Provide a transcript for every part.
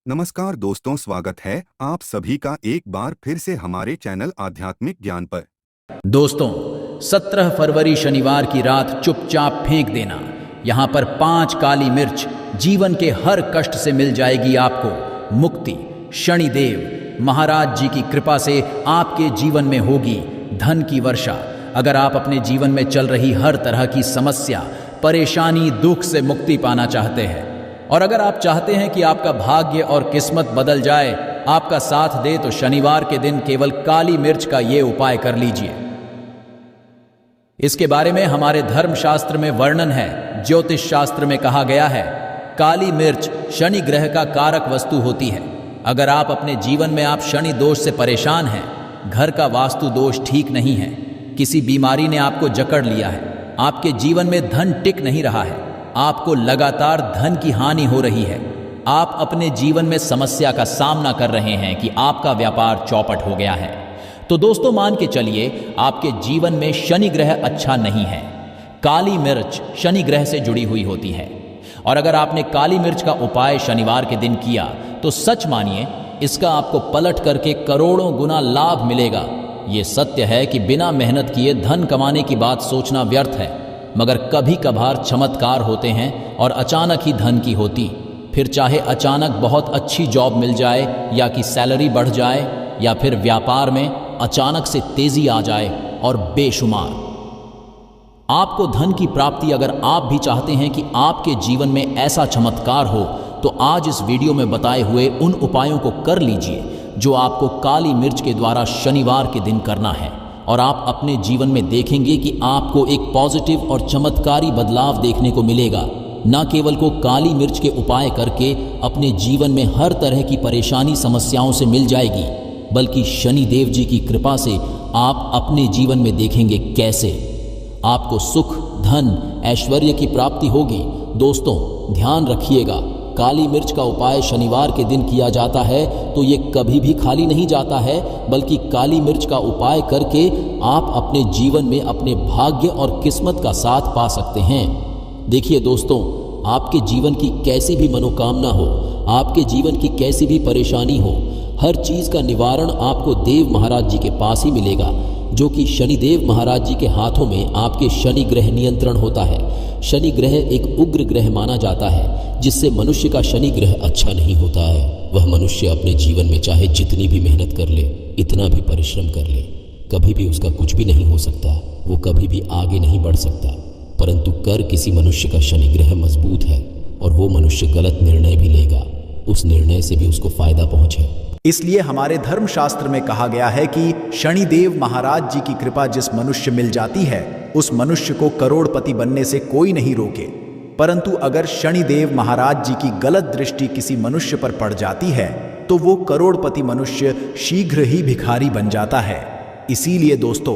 नमस्कार दोस्तों, स्वागत है आप सभी का एक बार फिर से हमारे चैनल आध्यात्मिक ज्ञान पर। दोस्तों, 17 फरवरी शनिवार की रात चुपचाप फेंक देना। यहाँ पर 5 काली मिर्च जीवन के हर कष्ट से मिल जाएगी आपको मुक्ति। शनिदेव महाराज जी की कृपा से आपके जीवन में होगी धन की वर्षा। अगर आप अपने जीवन में चल रही हर तरह की समस्या, परेशानी, दुख से मुक्ति पाना चाहते हैं, और अगर आप चाहते हैं कि आपका भाग्य और किस्मत बदल जाए, आपका साथ दे, तो शनिवार के दिन केवल काली मिर्च का ये उपाय कर लीजिए। इसके बारे में हमारे धर्मशास्त्र में वर्णन है। ज्योतिष शास्त्र में कहा गया है, काली मिर्च शनि ग्रह का कारक वस्तु होती है। अगर आप अपने जीवन में आप शनि दोष से परेशान हैं, घर का वास्तु दोष ठीक नहीं है, किसी बीमारी ने आपको जकड़ लिया है, आपके जीवन में धन टिक नहीं रहा है, आपको लगातार धन की हानि हो रही है, आप अपने जीवन में समस्या का सामना कर रहे हैं कि आपका व्यापार चौपट हो गया है, तो दोस्तों मान के चलिए आपके जीवन में शनि ग्रह अच्छा नहीं है। काली मिर्च शनि ग्रह से जुड़ी हुई होती है, और अगर आपने काली मिर्च का उपाय शनिवार के दिन किया तो सच मानिए इसका आपको पलट करके करोड़ों गुना लाभ मिलेगा। ये सत्य है कि बिना मेहनत किए धन कमाने की बात सोचना व्यर्थ है, मगर कभी कभार चमत्कार होते हैं और अचानक ही धन की होती। फिर चाहे अचानक बहुत अच्छी जॉब मिल जाए, या कि सैलरी बढ़ जाए, या फिर व्यापार में अचानक से तेजी आ जाए और बेशुमार आपको धन की प्राप्ति। अगर आप भी चाहते हैं कि आपके जीवन में ऐसा चमत्कार हो, तो आज इस वीडियो में बताए हुए उन उपायों को कर लीजिए जो आपको काली मिर्च के द्वारा शनिवार के दिन करना है, और आप अपने जीवन में देखेंगे कि आपको एक पॉजिटिव और चमत्कारी बदलाव देखने को मिलेगा। न केवल को काली मिर्च के उपाय करके अपने जीवन में हर तरह की परेशानी समस्याओं से मिल जाएगी, बल्कि शनि देव जी की कृपा से आप अपने जीवन में देखेंगे कैसे आपको सुख, धन, ऐश्वर्य की प्राप्ति होगी। दोस्तों ध्यान रखिएगा, काली मिर्च का उपाय शनिवार के दिन किया जाता है तो ये कभी भी खाली नहीं जाता है, बल्कि काली मिर्च का उपाय करके आप अपने जीवन में अपने भाग्य और किस्मत का साथ पा सकते हैं। देखिए दोस्तों, आपके जीवन की कैसी भी मनोकामना हो, आपके जीवन की कैसी भी परेशानी हो, हर चीज़ का निवारण आपको देव महाराज जी के पास ही मिलेगा, जो कि शनिदेव महाराज जी के हाथों में आपके शनि ग्रह नियंत्रण होता है। शनि ग्रह एक उग्र ग्रह माना जाता है, जिससे मनुष्य का शनि ग्रह अच्छा नहीं होता है। वह मनुष्य अपने जीवन में चाहे जितनी भी मेहनत कर ले, इतना भी परिश्रम कर ले, कभी भी उसका कुछ भी नहीं हो सकता, वो कभी भी आगे नहीं बढ़ सकता। परंतु कर किसी मनुष्य का शनि ग्रह मजबूत है और वो मनुष्य गलत निर्णय भी लेगा, उस निर्णय से भी उसको फायदा पहुंचे। इसलिए हमारे धर्मशास्त्र में कहा गया है कि शनिदेव महाराज जी की कृपा जिस मनुष्य मिल जाती है, उस मनुष्य को करोड़पति बनने से कोई नहीं रोके। परंतु अगर शनिदेव महाराज जी की गलत दृष्टि किसी मनुष्य पर पड़ जाती है, तो वो करोड़पति मनुष्य शीघ्र ही भिखारी बन जाता है। इसीलिए दोस्तों,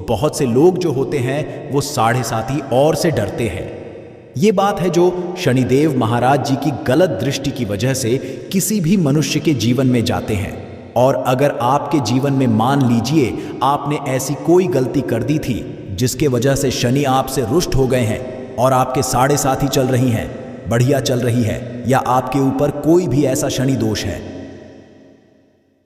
बहुत से लोग जो होते हैं वो साढ़े साथी और से डरते हैं। ये बात है जो शनिदेव महाराज जी की गलत दृष्टि की वजह से किसी भी मनुष्य के जीवन में जाते हैं। और अगर आपके जीवन में मान लीजिए आपने ऐसी कोई गलती कर दी थी जिसके वजह से शनि आपसे रुष्ट हो गए हैं, और आपके साढ़े साथी चल रही हैं, बढ़िया चल रही है, या आपके ऊपर कोई भी ऐसा शनि दोष है,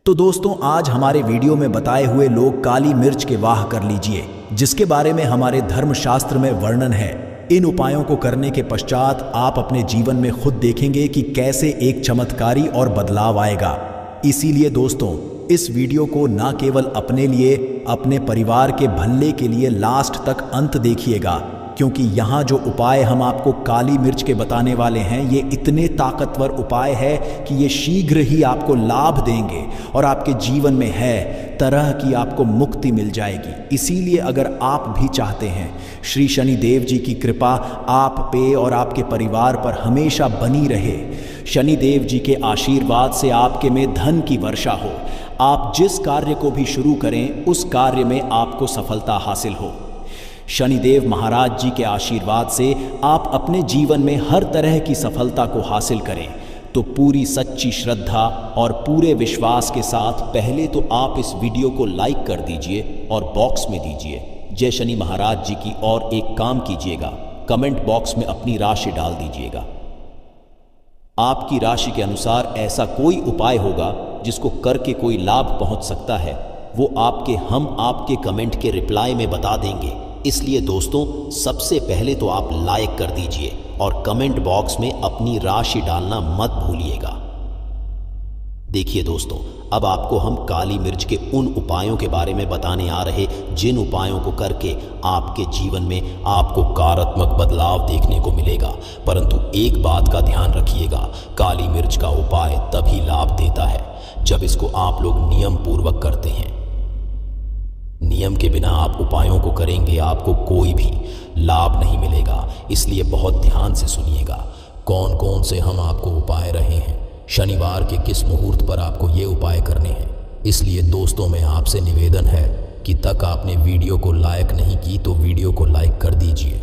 तो दोस्तों आज हमारे वीडियो में बताए हुए लोग काली मिर्च के वाह कर लीजिए, जिसके बारे में हमारे धर्मशास्त्र में वर्णन है। इन उपायों को करने के पश्चात आप अपने जीवन में खुद देखेंगे कि कैसे एक चमत्कारी और बदलाव आएगा। इसीलिए दोस्तों, इस वीडियो को ना केवल अपने लिए, अपने परिवार के भले के लिए लास्ट तक अंत देखिएगा, क्योंकि यहाँ जो उपाय हम आपको काली मिर्च के बताने वाले हैं, ये इतने ताकतवर उपाय है कि ये शीघ्र ही आपको लाभ देंगे और आपके जीवन में है तरह की आपको मुक्ति मिल जाएगी। इसीलिए अगर आप भी चाहते हैं श्री शनिदेव जी की कृपा आप पे और आपके परिवार पर हमेशा बनी रहे, शनिदेव जी के आशीर्वाद से आपके में धन की वर्षा हो, आप जिस कार्य को भी शुरू करें उस कार्य में आपको सफलता हासिल हो, शनिदेव महाराज जी के आशीर्वाद से आप अपने जीवन में हर तरह की सफलता को हासिल करें, तो पूरी सच्ची श्रद्धा और पूरे विश्वास के साथ पहले तो आप इस वीडियो को लाइक कर दीजिए और बॉक्स में दीजिए जय शनि महाराज जी की, और एक काम कीजिएगा, कमेंट बॉक्स में अपनी राशि डाल दीजिएगा। आपकी राशि के अनुसार ऐसा कोई उपाय होगा जिसको करके कोई लाभ पहुंच सकता है, वो हम आपके कमेंट के रिप्लाई में बता देंगे। इसलिए दोस्तों, सबसे पहले तो आप लाइक कर दीजिए और कमेंट बॉक्स में अपनी राशि डालना मत भूलिएगा। देखिए दोस्तों, अब आपको हम काली मिर्च के उन उपायों के बारे में बताने आ रहे जिन उपायों को करके आपके जीवन में आपको सकारात्मक बदलाव देखने को मिलेगा। परंतु एक बात का ध्यान रखिएगा, काली मिर्च का उपाय तभी लाभ देता है जब इसको आप लोग नियम पूर्वक करते हैं। नियम के बिना आप उपायों को करेंगे, आपको कोई भी लाभ नहीं मिलेगा। इसलिए बहुत ध्यान से सुनिएगा कौन कौन से हम आपको उपाय रहे हैं, शनिवार के किस मुहूर्त पर आपको ये उपाय करने हैं। इसलिए दोस्तों, मैं आपसे निवेदन है कि तक आपने वीडियो को लाइक नहीं की तो वीडियो को लाइक कर दीजिए।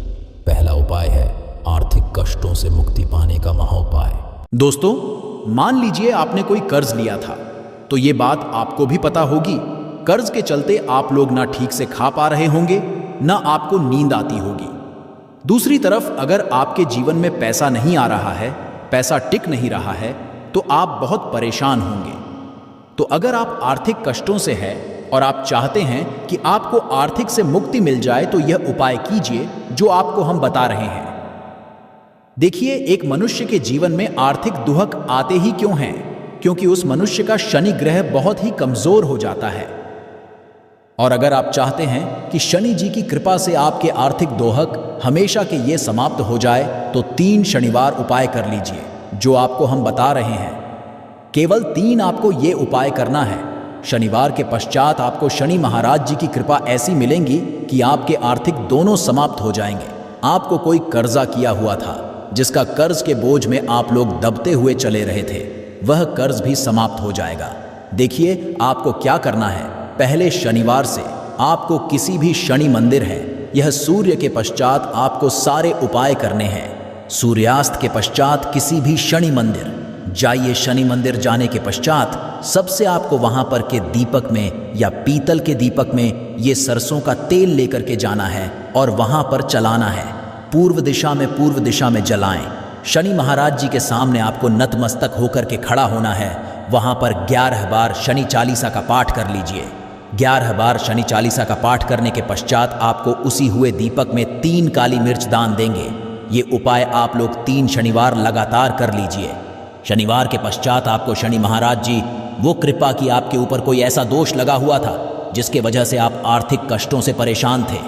पहला उपाय है आर्थिक कष्टों से मुक्ति पाने का महाउपाय। दोस्तों, मान लीजिए आपने कोई कर्ज लिया था, तो ये बात आपको भी पता होगी। कर्ज के चलते आप लोग ना ठीक से खा पा रहे होंगे, ना आपको नींद आती होगी। दूसरी तरफ अगर आपके जीवन में पैसा नहीं आ रहा है, पैसा टिक नहीं रहा है, तो आप बहुत परेशान होंगे। तो अगर आप आर्थिक कष्टों से हैं और आप चाहते हैं कि आपको आर्थिक से मुक्ति मिल जाए, तो यह उपाय कीजिए जो आपको हम बता रहे हैं। देखिए, एक मनुष्य के जीवन में आर्थिक दुहक आते ही क्यों हैं? क्योंकि उस मनुष्य का शनि ग्रह बहुत ही कमजोर हो जाता है। और अगर आप चाहते हैं कि शनि जी की कृपा से आपके आर्थिक दोहक हमेशा के ये समाप्त हो जाए, तो 3 शनिवार उपाय कर लीजिए जो आपको हम बता रहे हैं। केवल 3 आपको ये उपाय करना है। शनिवार के पश्चात आपको शनि महाराज जी की कृपा ऐसी मिलेंगी कि आपके आर्थिक दोनों समाप्त हो जाएंगे। आपको कोई कर्जा किया हुआ था, जिसका कर्ज के बोझ में आप लोग दबते हुए चले रहे थे, वह कर्ज भी समाप्त हो जाएगा। देखिए, आपको क्या करना है। पहले शनिवार से आपको किसी भी शनि मंदिर है, यह सूर्य के पश्चात आपको सारे उपाय करने हैं। सूर्यास्त के पश्चात किसी भी शनि मंदिर जाइए। शनि मंदिर जाने के पश्चात सबसे आपको वहां पर के दीपक में या पीतल के दीपक में ये सरसों का तेल लेकर के जाना है और वहां पर चलाना है। पूर्व दिशा में जलाएं। शनि महाराज जी के सामने आपको नतमस्तक होकर के खड़ा होना है। वहां पर 11 बार शनि चालीसा का पाठ कर लीजिए। 11 बार शनि चालीसा का पाठ करने के पश्चात आपको उसी हुए दीपक में 3 काली मिर्च दान देंगे। ये उपाय आप लोग 3 शनिवार लगातार कर लीजिए। शनिवार के पश्चात आपको शनि महाराज जी वो कृपा की आपके ऊपर कोई ऐसा दोष लगा हुआ था जिसके वजह से आप आर्थिक कष्टों से परेशान थे,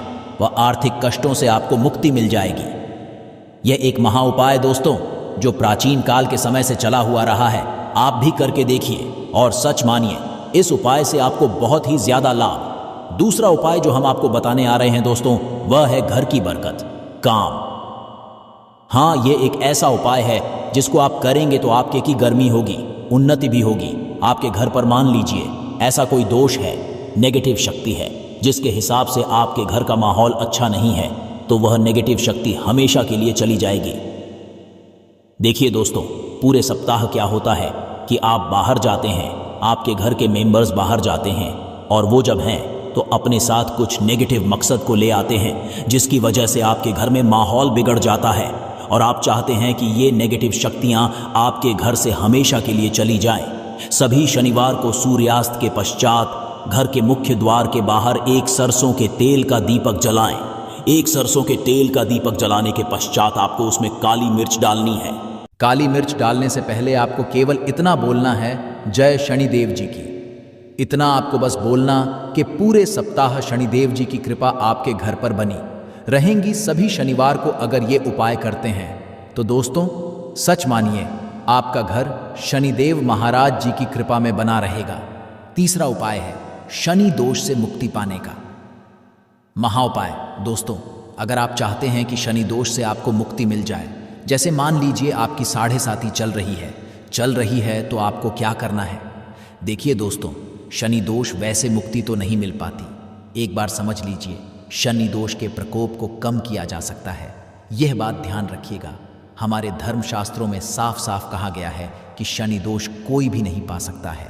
वह आर्थिक कष्टों से आपको मुक्ति मिल जाएगी। यह एक महा उपाय दोस्तों, जो प्राचीन काल के समय से चला हुआ रहा है। आप भी करके देखिए और सच मानिए, इस उपाय से आपको बहुत ही ज्यादा लाभ। दूसरा उपाय जो हम आपको बताने आ रहे हैं दोस्तों, वह है घर की बरकत, काम। हाँ, ये एक ऐसा उपाय है जिसको आप करेंगे तो आपके की गर्मी होगी, उन्नति भी होगी। आपके घर पर मान लीजिए ऐसा कोई दोष है, नेगेटिव शक्ति है, जिसके हिसाब से आपके घर का माहौल अच्छा नहीं है, तो वह नेगेटिव शक्ति हमेशा के लिए चली जाएगी। देखिए दोस्तों, पूरे सप्ताह क्या होता है कि आप बाहर जाते हैं, आपके घर के मेंबर्स बाहर जाते हैं और वो जब हैं तो अपने साथ कुछ नेगेटिव मकसद को ले आते हैं, जिसकी वजह से आपके घर में माहौल बिगड़ जाता है और आप चाहते हैं कि ये नेगेटिव शक्तियां आपके घर से हमेशा के लिए चली जाएं। सभी शनिवार को सूर्यास्त के पश्चात घर के मुख्य द्वार के बाहर एक सरसों के तेल का दीपक जलाएं। एक सरसों के तेल का दीपक जलाने के पश्चात आपको उसमें काली मिर्च डालनी है। काली मिर्च डालने से पहले आपको केवल इतना बोलना है, जय शनिदेव जी की। इतना आपको बस बोलना कि पूरे सप्ताह शनिदेव जी की कृपा आपके घर पर बनी रहेंगी। सभी शनिवार को अगर ये उपाय करते हैं तो दोस्तों सच मानिए, आपका घर शनिदेव महाराज जी की कृपा में बना रहेगा। तीसरा उपाय है शनि दोष से मुक्ति पाने का महाउपाय। दोस्तों, अगर आप चाहते हैं कि शनि दोष से आपको मुक्ति मिल जाए, जैसे मान लीजिए आपकी 7.5 चल रही है तो आपको क्या करना है। देखिए दोस्तों, शनि दोष वैसे मुक्ति तो नहीं मिल पाती। एक बार समझ लीजिए, शनि दोष के प्रकोप को कम किया जा सकता है। यह बात ध्यान रखिएगा। हमारे धर्मशास्त्रों में साफ साफ कहा गया है कि शनि दोष कोई भी नहीं पा सकता है।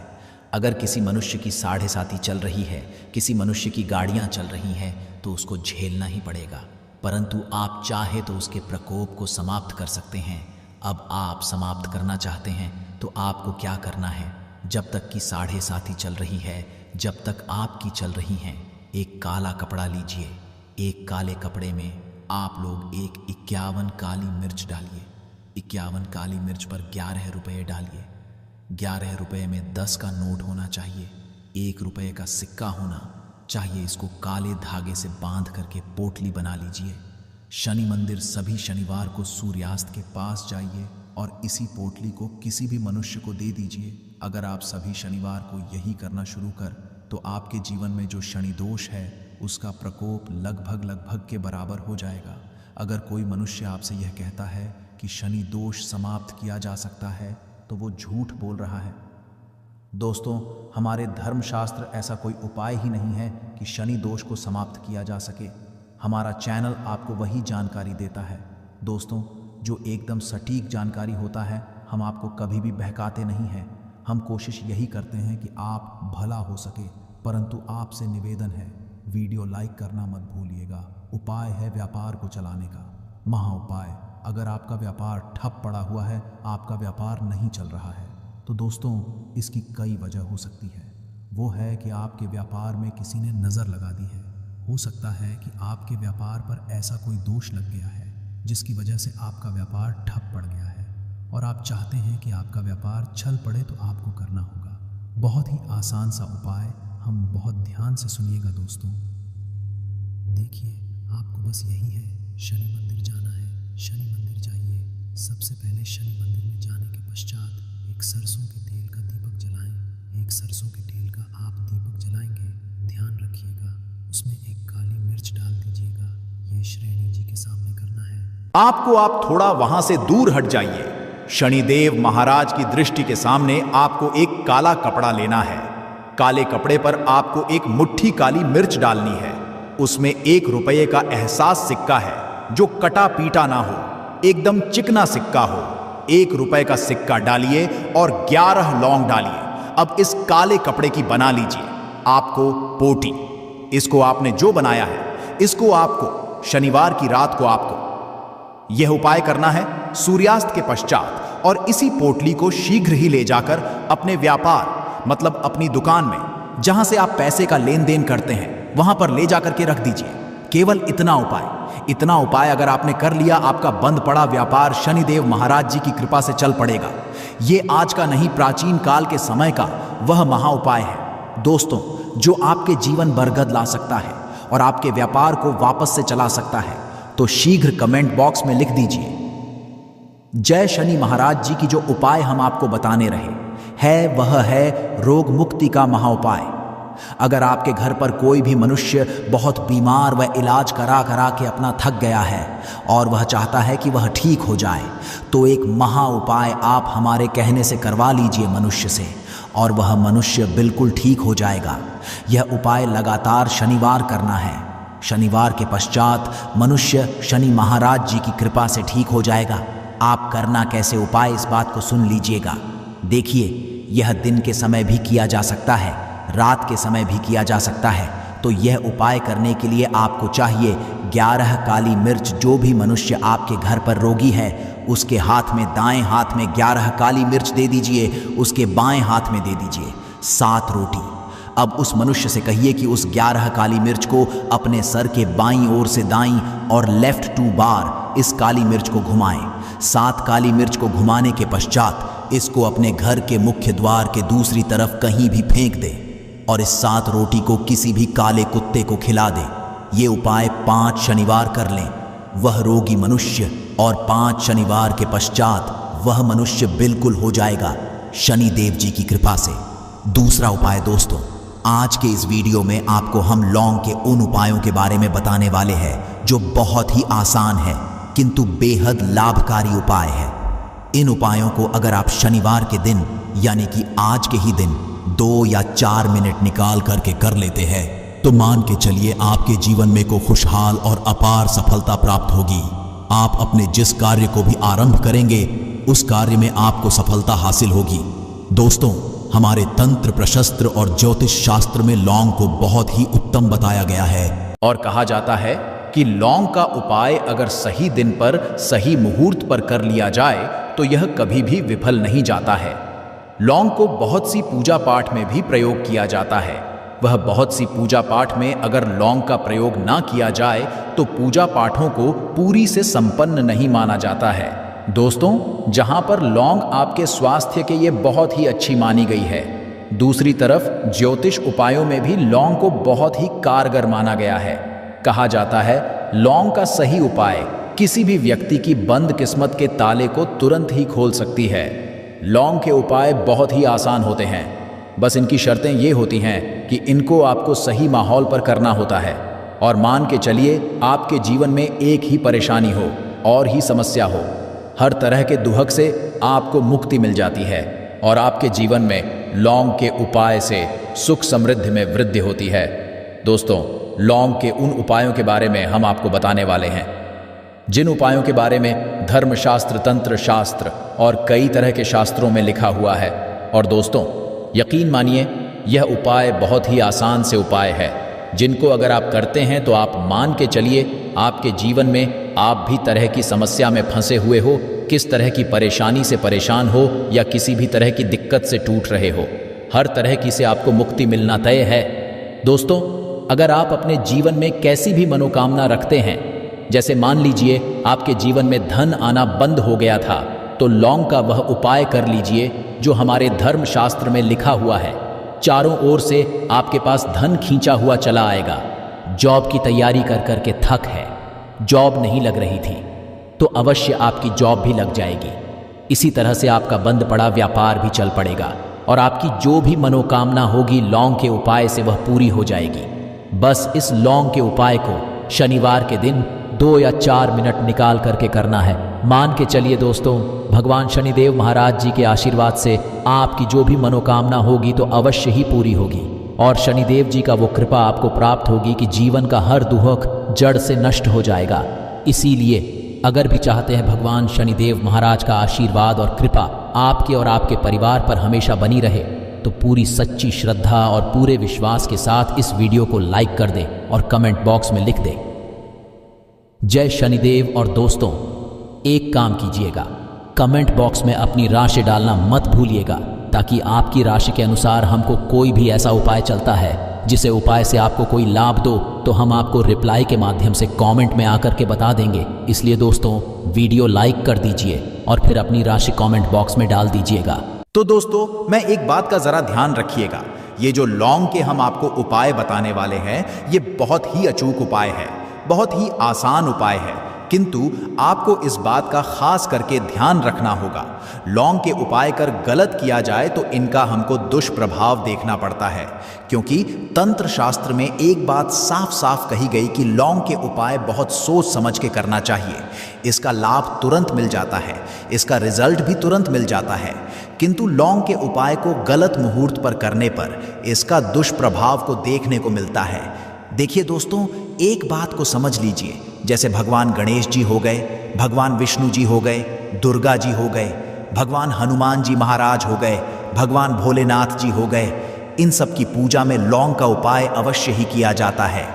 अगर किसी मनुष्य की 7.5 चल रही है, किसी मनुष्य की गाड़ियां चल रही हैं, तो उसको झेलना ही पड़ेगा। परंतु आप चाहे तो उसके प्रकोप को समाप्त कर सकते हैं। अब आप समाप्त करना चाहते हैं तो आपको क्या करना है, जब तक कि 7:30 चल रही है, जब तक आपकी चल रही हैं, एक काला कपड़ा लीजिए। एक काले कपड़े में आप लोग एक 51 काली मिर्च डालिए। 51 काली मिर्च पर 11 रुपये डालिए। 11 रुपये में 10 का नोट होना चाहिए, 1 रुपये का सिक्का होना चाहिए। इसको काले धागे से बांध करके पोटली बना लीजिए। शनि मंदिर सभी शनिवार को सूर्यास्त के पास जाइए और इसी पोटली को किसी भी मनुष्य को दे दीजिए। अगर आप सभी शनिवार को यही करना शुरू कर तो आपके जीवन में जो शनि दोष है उसका प्रकोप लगभग के बराबर हो जाएगा। अगर कोई मनुष्य आपसे यह कहता है कि शनि दोष समाप्त किया जा सकता है तो वो झूठ बोल रहा है। दोस्तों, हमारे धर्मशास्त्र ऐसा कोई उपाय ही नहीं है कि शनि दोष को समाप्त किया जा सके। हमारा चैनल आपको वही जानकारी देता है दोस्तों, जो एकदम सटीक जानकारी होता है। हम आपको कभी भी बहकाते नहीं हैं। हम कोशिश यही करते हैं कि आप भला हो सके, परंतु आपसे निवेदन है वीडियो लाइक करना मत भूलिएगा। उपाय है व्यापार को चलाने का, महा उपाय। अगर आपका व्यापार ठप पड़ा हुआ है, आपका व्यापार नहीं चल रहा है, तो दोस्तों इसकी कई वजह हो सकती है। वो है कि आपके व्यापार में किसी ने नज़र लगा दी है। हो सकता है कि आपके व्यापार पर ऐसा कोई दोष लग गया है जिसकी वजह से आपका व्यापार ठप पड़ गया है और आप चाहते हैं कि आपका व्यापार चल पड़े, तो आपको करना होगा बहुत ही आसान सा उपाय। हम बहुत ध्यान से सुनिएगा दोस्तों। देखिए, आपको बस यही है, शनि मंदिर जाना है। शनि मंदिर जाइए। सबसे पहले शनि मंदिर में जाने के पश्चात एक सरसों के तेल का दीपक जलाएं। एक सरसों के तेल का आप दीपक जलाएंगे, ध्यान रखिएगा उसमें एक काली मिर्च डाल दीजिएगा। ये श्रेणी जी के सामने करना है। आप थोड़ा वहां से दूर हट जाइए। शनिदेव महाराज की दृष्टि के सामने आपको एक काला कपड़ा लेना है। काले कपड़े पर आपको एक मुट्ठी काली मिर्च डालनी है। उसमें 1 रुपये का एहसास सिक्का है जो कटा पीटा ना हो, एकदम चिकना सिक्का हो। 1 रुपये का सिक्का डालिए और 11 लौंग डालिए। अब इस काले कपड़े की बना लीजिए आपको पोटी। इसको आपने जो बनाया है, इसको आपको शनिवार की रात को आपको यह उपाय करना है सूर्यास्त के पश्चात, और इसी पोटली को शीघ्र ही ले जाकर अपने व्यापार मतलब अपनी दुकान में जहां से आप पैसे का लेन देन करते हैं वहां पर ले जाकर के रख दीजिए। केवल इतना उपाय अगर आपने कर लिया, आपका बंद पड़ा व्यापार शनिदेव महाराज जी की कृपा से चल पड़ेगा। ये आज का नहीं, प्राचीन काल के समय का वह महा उपाय है दोस्तों, जो आपके जीवन बरगद ला सकता है और आपके व्यापार को वापस से चला सकता है। तो शीघ्र कमेंट बॉक्स में लिख दीजिए, जय शनि महाराज जी की जो उपाय हम आपको बताने रहे है वह है रोग मुक्ति का महा उपाय। अगर आपके घर पर कोई भी मनुष्य बहुत बीमार व इलाज करा के अपना थक गया है और वह चाहता है कि वह ठीक हो जाए, तो एक महा उपाय आप हमारे कहने से करवा लीजिए मनुष्य से, और वह मनुष्य बिल्कुल ठीक हो जाएगा। यह उपाय लगातार शनिवार करना है। शनिवार के पश्चात मनुष्य शनि महाराज जी की कृपा से ठीक हो जाएगा। आप करना कैसे उपाय, इस बात को सुन लीजिएगा। देखिए, यह दिन के समय भी किया जा सकता है, रात के समय भी किया जा सकता है। तो यह उपाय करने के लिए आपको चाहिए 11 काली मिर्च। जो भी मनुष्य आपके घर पर रोगी है उसके हाथ में, दाएं हाथ में 11 काली मिर्च दे दीजिए, उसके बाएं हाथ में दे दीजिए 7 रोटी। अब उस मनुष्य से कहिए कि उस 11 काली मिर्च को अपने सर के बाईं ओर से दाईं और लेफ्ट 2 बार इस काली मिर्च को घुमाएं। 7 काली मिर्च को घुमाने के पश्चात इसको अपने घर के मुख्य द्वार के दूसरी तरफ कहीं भी फेंक दे और इस 7 रोटी को किसी भी काले कुत्ते को खिला दे। ये उपाय 5 शनिवार कर लें, वह रोगी मनुष्य, और 5 शनिवार के पश्चात वह मनुष्य बिल्कुल हो जाएगा शनिदेव जी की कृपा से। दूसरा उपाय दोस्तों, आज के इस वीडियो में आपको हम लौंग के उन उपायों के बारे में बताने वाले हैं जो बहुत ही आसान है किंतु बेहद लाभकारी उपाय है। इन उपायों को अगर आप शनिवार के दिन यानी कि आज के ही दिन 2 या 4 मिनट निकाल करके कर लेते हैं तो मान के चलिए आपके जीवन में को खुशहाल और अपार सफलता प्राप्त होगी। आप अपने जिस कार्य को भी आरंभ करेंगे उस कार्य में आपको सफलता हासिल होगी। दोस्तों, हमारे तंत्र प्रशस्त्र और ज्योतिष शास्त्र में लौंग को बहुत ही उत्तम बताया गया है और कहा जाता है कि लौंग का उपाय अगर सही दिन पर सही मुहूर्त पर कर लिया जाए तो यह कभी भी विफल नहीं जाता है। लौंग को बहुत सी पूजा पाठ में भी प्रयोग किया जाता है। वह बहुत सी पूजा पाठ में अगर लौंग का प्रयोग ना किया जाए तो पूजा पाठों को पूरी से संपन्न नहीं माना जाता है। दोस्तों, जहां पर लौंग आपके स्वास्थ्य के लिए बहुत ही अच्छी मानी गई है, दूसरी तरफ ज्योतिष उपायों में भी लौंग को बहुत ही कारगर माना गया है। कहा जाता है लौंग का सही उपाय किसी भी व्यक्ति की बंद किस्मत के ताले को तुरंत ही खोल सकती है। लौंग के उपाय बहुत ही आसान होते हैं, बस इनकी शर्तें ये होती हैं कि इनको आपको सही माहौल पर करना होता है। और मान के चलिए आपके जीवन में एक ही परेशानी हो और ही समस्या हो, हर तरह के दुहक से आपको मुक्ति मिल जाती है और आपके जीवन में लौंग के उपाय से सुख समृद्धि में वृद्धि होती है। दोस्तों, लौंग के उन उपायों के बारे में हम आपको बताने वाले हैं जिन उपायों के बारे में धर्मशास्त्र, तंत्र शास्त्र और कई तरह के शास्त्रों में लिखा हुआ है। और दोस्तों, यकीन मानिए यह उपाय बहुत ही आसान से उपाय है जिनको अगर आप करते हैं तो आप मान के चलिए आपके जीवन में आप भी तरह की समस्या में फंसे हुए हो, किस तरह की परेशानी से परेशान हो या किसी भी तरह की दिक्कत से टूट रहे हो, हर तरह की से आपको मुक्ति मिलना तय है। दोस्तों, अगर आप अपने जीवन में कैसी भी मनोकामना रखते हैं, जैसे मान लीजिए आपके जीवन में धन आना बंद हो गया था, तो लौंग का वह उपाय कर लीजिए जो हमारे धर्मशास्त्र में लिखा हुआ है। चारों ओर से आपके पास धन खींचा हुआ चला आएगा। जॉब की तैयारी कर करके थक है, जॉब नहीं लग रही थी, तो अवश्य आपकी जॉब भी लग जाएगी। इसी तरह से आपका बंद पड़ा व्यापार भी चल पड़ेगा और आपकी जो भी मनोकामना होगी लौंग के उपाय से वह पूरी हो जाएगी। बस इस लौंग के उपाय को शनिवार के दिन 2 या 4 मिनट निकाल करके करना है। मान के चलिए दोस्तों, भगवान शनिदेव महाराज जी के आशीर्वाद से आपकी जो भी मनोकामना होगी तो अवश्य ही पूरी होगी और शनिदेव जी का वो कृपा आपको प्राप्त होगी कि जीवन का हर दुहक जड़ से नष्ट हो जाएगा। इसीलिए अगर भी चाहते हैं भगवान शनिदेव महाराज का आशीर्वाद और कृपा आपके और आपके परिवार पर हमेशा बनी रहे, तो पूरी सच्ची श्रद्धा और पूरे विश्वास के साथ इस वीडियो को लाइक कर दें और कमेंट बॉक्स में लिख दें जय शनिदेव। और दोस्तों, एक काम कीजिएगा, कमेंट बॉक्स में अपनी राशि डालना मत भूलिएगा, ताकि आपकी राशि के अनुसार हमको कोई भी ऐसा उपाय चलता है जिसे उपाय से आपको कोई लाभ दो तो हम आपको रिप्लाई के माध्यम से कमेंट में आकर के बता देंगे। इसलिए दोस्तों, वीडियो लाइक कर दीजिए और फिर अपनी राशि कमेंट बॉक्स में डाल दीजिएगा। तो दोस्तों, मैं एक बात का जरा ध्यान रखिएगा, ये जो लौंग के हम आपको उपाय बताने वाले हैं ये बहुत ही अचूक उपाय है, बहुत ही आसान उपाय है, किंतु आपको इस बात का खास करके ध्यान रखना होगा। लौंग के उपाय कर गलत किया जाए तो इनका हमको दुष्प्रभाव देखना पड़ता है, क्योंकि तंत्र शास्त्र में एक बात साफ साफ कही गई कि लौंग के उपाय बहुत सोच समझ के करना चाहिए। इसका लाभ तुरंत मिल जाता है, इसका रिजल्ट भी तुरंत मिल जाता है, किंतु लौंग के उपाय को गलत मुहूर्त पर करने पर इसका दुष्प्रभाव को देखने को मिलता है। देखिए दोस्तों, एक बात को समझ लीजिए, जैसे भगवान गणेश जी हो गए, भगवान विष्णु जी हो गए, दुर्गा जी हो गए, भगवान हनुमान जी महाराज हो गए, भगवान भोलेनाथ जी हो गए, इन सब की पूजा में लौंग का उपाय अवश्य ही किया जाता है।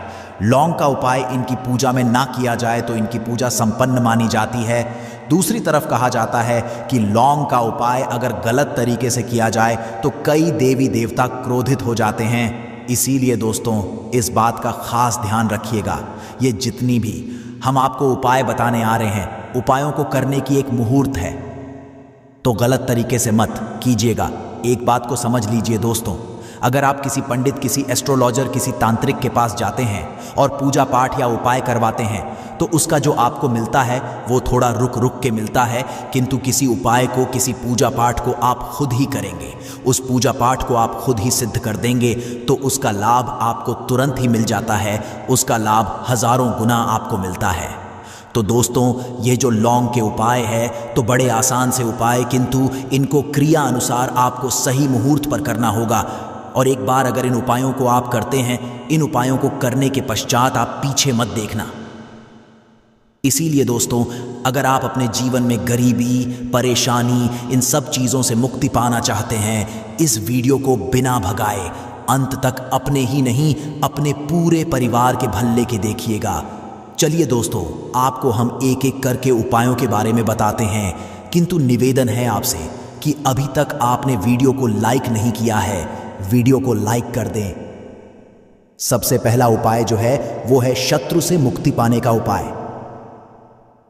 लौंग का उपाय इनकी पूजा में ना किया जाए तो इनकी पूजा संपन्न मानी जाती है। दूसरी तरफ कहा जाता है कि लौंग का उपाय अगर गलत तरीके से किया जाए तो कई देवी देवता क्रोधित हो जाते हैं। इसीलिए दोस्तों, इस बात का खास ध्यान रखिएगा। ये जितनी भी हम आपको उपाय बताने आ रहे हैं, उपायों को करने की एक मुहूर्त है, तो गलत तरीके से मत कीजिएगा। एक बात को समझ लीजिए दोस्तों, अगर आप किसी पंडित, किसी एस्ट्रोलॉजर, किसी तांत्रिक के पास जाते हैं और पूजा पाठ या उपाय करवाते हैं तो उसका जो आपको मिलता है वो थोड़ा रुक रुक के मिलता है, किंतु किसी उपाय को, किसी पूजा पाठ को आप खुद ही करेंगे, उस पूजा पाठ को आप खुद ही सिद्ध कर देंगे तो उसका लाभ आपको तुरंत ही मिल जाता है, उसका लाभ हजारों गुना आपको मिलता है। तो दोस्तों, ये जो लौंग के उपाय है तो बड़े आसान से उपाय, किंतु इनको क्रिया अनुसार आपको सही मुहूर्त पर करना होगा। और एक बार अगर इन उपायों को आप करते हैं, इन उपायों को करने के पश्चात आप पीछे मत देखना। इसीलिए दोस्तों, अगर आप अपने जीवन में गरीबी, परेशानी, इन सब चीज़ों से मुक्ति पाना चाहते हैं, इस वीडियो को बिना भगाए अंत तक अपने ही नहीं अपने पूरे परिवार के भले के देखिएगा। चलिए दोस्तों, आपको हम एक एक करके उपायों के बारे में बताते हैं, किंतु निवेदन है आपसे कि अभी तक आपने वीडियो को लाइक नहीं किया है, वीडियो को लाइक कर दें। सबसे पहला उपाय जो है वो है शत्रु से मुक्ति पाने का उपाय।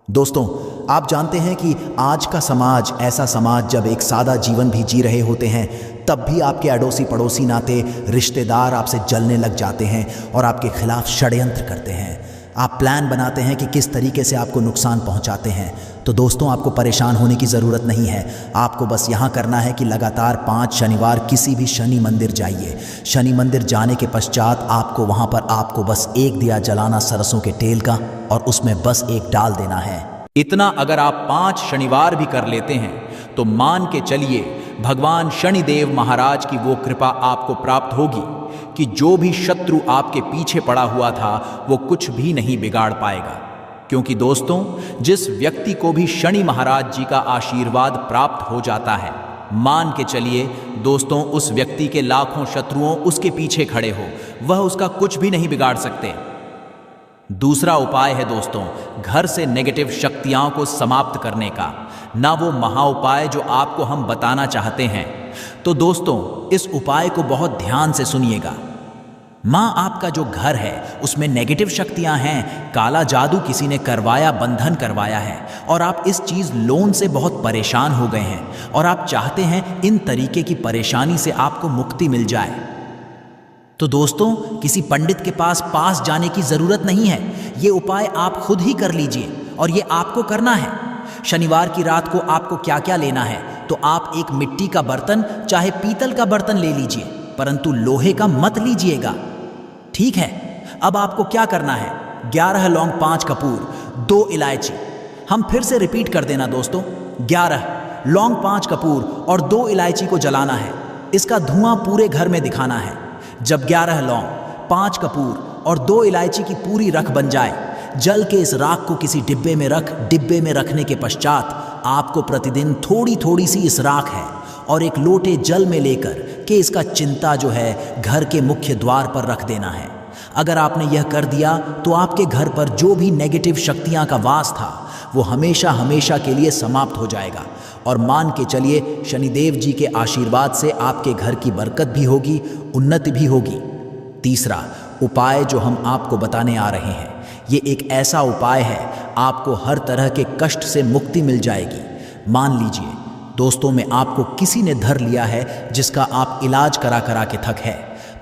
दोस्तों, आप जानते हैं कि आज का समाज ऐसा समाज जब एक सादा जीवन भी जी रहे होते हैं तब भी आपके अड़ोसी पड़ोसी नाते रिश्तेदार आपसे जलने लग जाते हैं और आपके खिलाफ षड्यंत्र करते हैं। आप प्लान बनाते हैं कि किस तरीके से आपको नुकसान पहुंचाते हैं। तो दोस्तों, आपको परेशान होने की ज़रूरत नहीं है। आपको बस यहाँ करना है कि लगातार 5 शनिवार किसी भी शनि मंदिर जाइए। शनि मंदिर जाने के पश्चात आपको बस एक दिया जलाना सरसों के तेल का और उसमें बस एक डाल देना है। इतना अगर आप 5 शनिवार भी कर लेते हैं तो मान के चलिए भगवान शनिदेव महाराज की वो कृपा आपको प्राप्त होगी कि जो भी शत्रु आपके पीछे पड़ा हुआ था वो कुछ भी नहीं बिगाड़ पाएगा। क्योंकि दोस्तों, जिस व्यक्ति को भी शनि महाराज जी का आशीर्वाद प्राप्त हो जाता है, मान के चलिए दोस्तों, उस व्यक्ति के लाखों शत्रुओं उसके पीछे खड़े हो, वह उसका कुछ भी नहीं बिगाड़ सकते। दूसरा उपाय है दोस्तों, घर से नेगेटिव शक्तियों को समाप्त करने का, ना वो महा उपाय जो आपको हम बताना चाहते हैं। तो दोस्तों, इस उपाय को बहुत ध्यान से सुनिएगा। माँ, आपका जो घर है उसमें नेगेटिव शक्तियां हैं, काला जादू किसी ने करवाया, बंधन करवाया है और आप इस चीज लोन से बहुत परेशान हो गए हैं और आप चाहते हैं इन तरीके की परेशानी से आपको मुक्ति मिल जाए। तो दोस्तों, किसी पंडित के पास जाने की जरूरत नहीं है। ये उपाय आप खुद ही कर लीजिए और ये आपको करना है। शनिवार की रात को आपको क्या क्या लेना है, तो आप एक मिट्टी का बर्तन चाहे पीतल का बर्तन ले लीजिए, परंतु लोहे का मत लीजिएगा, ठीक है। अब आपको क्या करना है, 11 लौंग, 5 कपूर, 2 इलायची। हम फिर से रिपीट कर देना दोस्तों, 11 लौंग, 5 कपूर और 2 इलायची को जलाना है। इसका धुआं पूरे घर में दिखाना है। जब 11 लौंग, 5 कपूर और 2 इलायची की पूरी रख बन जाए, जल के इस राख को किसी डिब्बे में डिब्बे में रखने के पश्चात आपको प्रतिदिन थोड़ी थोड़ी सी इस राख है और एक लोटे जल में लेकर के इसका चिंता जो है घर के मुख्य द्वार पर रख देना है। अगर आपने यह कर दिया तो आपके घर पर जो भी नेगेटिव शक्तियां का वास था वो हमेशा हमेशा के लिए समाप्त हो जाएगा और मान के चलिए शनिदेव जी के आशीर्वाद से आपके घर की बरकत भी होगी, उन्नति भी होगी। तीसरा उपाय जो हम आपको बताने आ रहे हैं, ये एक ऐसा उपाय है, आपको हर तरह के कष्ट से मुक्ति मिल जाएगी। मान लीजिए दोस्तों, में आपको किसी ने धर लिया है जिसका आप इलाज करा करा के थक है,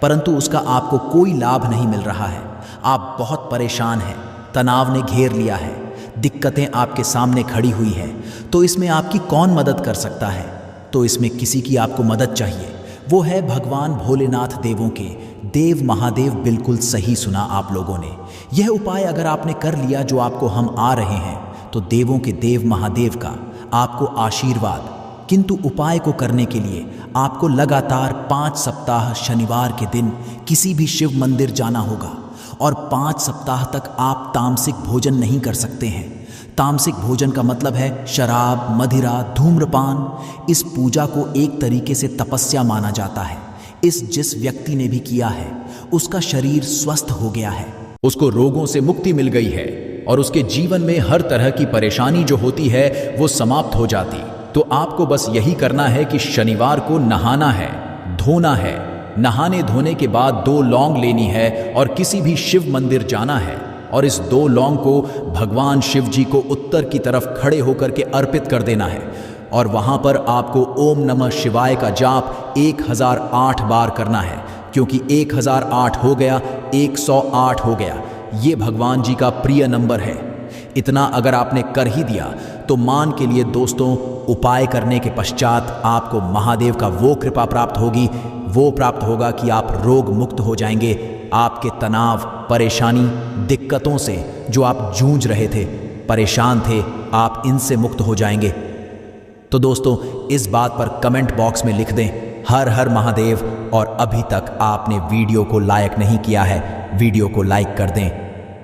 परंतु उसका आपको कोई लाभ नहीं मिल रहा है। आप बहुत परेशान हैं, तनाव ने घेर लिया है, दिक्कतें आपके सामने खड़ी हुई है। तो इसमें आपकी कौन मदद कर सकता है? तो इसमें किसी की आपको मदद चाहिए, वो है भगवान भोलेनाथ देवों के देव महादेव। बिल्कुल सही सुना आप लोगों ने। यह उपाय अगर आपने कर लिया जो आपको हम आ रहे हैं, तो देवों के देव महादेव का आपको आशीर्वाद। किंतु उपाय को करने के लिए आपको लगातार 5 सप्ताह शनिवार के दिन किसी भी शिव मंदिर जाना होगा और 5 सप्ताह तक आप तामसिक भोजन नहीं कर सकते हैं। तामसिक भोजन का मतलब है शराब, मदिरा, धूम्रपान। इस पूजा को एक तरीके से तपस्या माना जाता है। जिस व्यक्ति ने भी किया है उसका शरीर स्वस्थ हो गया है, उसको रोगों से मुक्ति मिल गई है और उसके जीवन में हर तरह की परेशानी जो होती है वो समाप्त हो जाती। तो आपको बस यही करना है कि शनिवार को नहाना है, धोना है। नहाने धोने के बाद 2 लौंग लेनी है और किसी भी शिव मंदिर जाना है और इस 2 लौंग को भगवान शिव जी को उत्तर की तरफ खड़े होकर के अर्पित कर देना है और वहां पर आपको ओम नमः शिवाय का जाप 1008 बार करना है, क्योंकि 1008 हो गया, 108 हो गया। ये भगवान जी का प्रिय नंबर है। इतना अगर आपने कर ही दिया तो मान के लिए दोस्तों, उपाय करने के पश्चात आपको महादेव का वो कृपा प्राप्त होगी, वो प्राप्त होगा कि आप रोग मुक्त हो जाएंगे। आपके तनाव, परेशानी, दिक्कतों से जो आप जूझ रहे थे, परेशान थे, आप इनसे मुक्त हो जाएंगे। तो दोस्तों, इस बात पर कमेंट बॉक्स में लिख दें हर हर महादेव। और अभी तक आपने वीडियो को लाइक नहीं किया है, वीडियो को लाइक कर दें।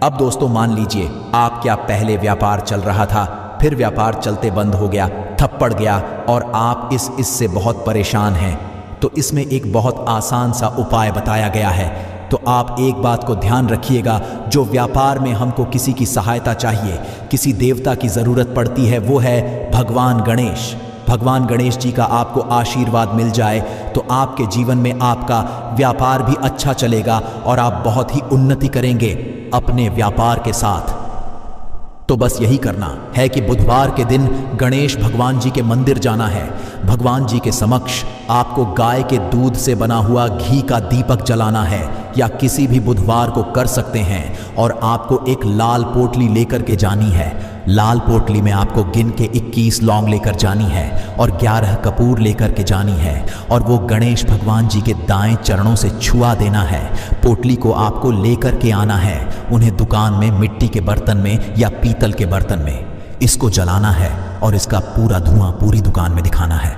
अब दोस्तों मान लीजिए आप क्या पहले व्यापार चल रहा था, फिर व्यापार चलते बंद हो गया, ठप पड़ गया और आप इससे बहुत परेशान हैं। तो इसमें एक बहुत आसान सा उपाय बताया गया है। तो आप एक बात को ध्यान रखिएगा, जो व्यापार में हमको किसी की सहायता चाहिए, किसी देवता की ज़रूरत पड़ती है, वो है भगवान गणेश। भगवान गणेश जी का आपको आशीर्वाद मिल जाए तो आपके जीवन में आपका व्यापार भी अच्छा चलेगा और आप बहुत ही उन्नति करेंगे अपने व्यापार के साथ। तो बस यही करना है कि बुधवार के दिन गणेश भगवान जी के मंदिर जाना है। भगवान जी के समक्ष आपको गाय के दूध से बना हुआ घी का दीपक जलाना है, या किसी भी बुधवार को कर सकते हैं। और आपको एक लाल पोटली लेकर के जानी है। लाल पोटली में आपको गिन के 21 लौंग लेकर जानी है और 11 कपूर लेकर के जानी है, और वो गणेश भगवान जी के दाएं चरणों से छुआ देना है। पोटली को आपको लेकर के आना है, उन्हें दुकान में मिट्टी के बर्तन में या पीतल के बर्तन में इसको जलाना है और इसका पूरा धुआं पूरी दुकान में दिखाना है।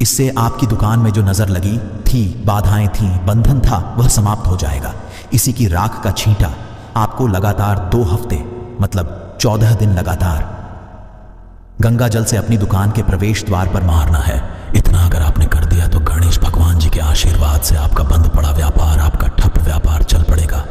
इससे आपकी दुकान में जो नजर लगी थी, बाधाएं थी, बंधन था, वह समाप्त हो जाएगा। इसी की राख का छींटा आपको लगातार 2 हफ्ते मतलब 14 दिन लगातार गंगा जल से अपनी दुकान के प्रवेश द्वार पर मारना है। इतना अगर आपने कर दिया तो गणेश भगवान जी के आशीर्वाद से आपका बंद पड़ा व्यापार, आपका ठप व्यापार चल पड़ेगा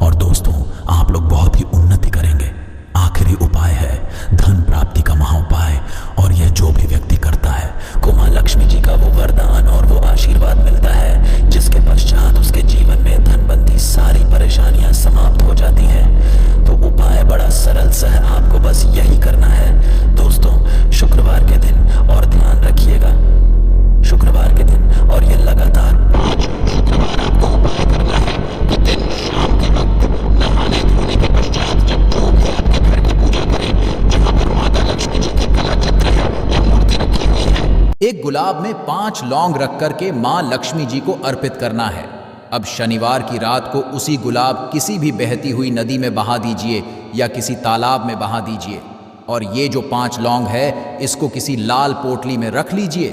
और दोस्तों आप लोग बहुत ही उन्नति करेंगे। आखिरी उपाय है धन प्राप्ति का महाउपाय, और यह जो भी व्यक्ति करता है को मां लक्ष्मी जी का वो वरदान और वो आशीर्वाद मिलता है, जिसके पश्चात उसके जीवन में धनबंदी सारी परेशानियां समाप्त हो जाती हैं। तो उपाय बड़ा सरल सा है, आपको बस यही करना है दोस्तों। शुक्रवार के दिन, और ध्यान रखिएगा शुक्रवार के दिन, और ये लगातार 5 शुक्रवार आपको उपाय करना है। उस दिन शाम के वक्त नहाने धोने के पश्चात जब जो भी आपके घर की पूजा करें, जहाँ पर माता लक्ष्मी जी की कला चित्र है या मूर्ति रखी हुई है, एक गुलाब में 5 लौंग रख करके मां लक्ष्मी जी को अर्पित करना है। अब शनिवार की रात को उसी गुलाब किसी भी बहती हुई नदी में बहा दीजिए या किसी तालाब में बहा दीजिए, और ये जो 5 लौंग है इसको किसी लाल पोटली में रख लीजिए।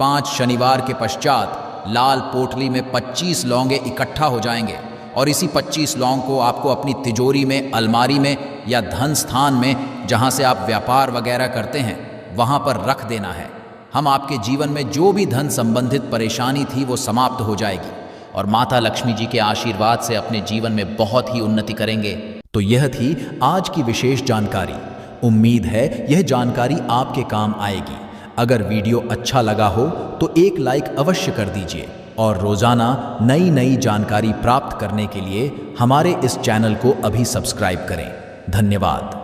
5 शनिवार के पश्चात लाल पोटली में 25 लौंगे इकट्ठा हो जाएंगे, और इसी 25 लौंग को आपको अपनी तिजोरी में, अलमारी में या धन स्थान में, जहाँ से आप व्यापार वगैरह करते हैं, वहाँ पर रख देना है। हम आपके जीवन में जो भी धन संबंधित परेशानी थी वो समाप्त हो जाएगी, और माता लक्ष्मी जी के आशीर्वाद से अपने जीवन में बहुत ही उन्नति करेंगे। तो यह थी आज की विशेष जानकारी। उम्मीद है यह जानकारी आपके काम आएगी। अगर वीडियो अच्छा लगा हो तो एक लाइक अवश्य कर दीजिए, और रोजाना नई नई जानकारी प्राप्त करने के लिए हमारे इस चैनल को अभी सब्सक्राइब करें। धन्यवाद।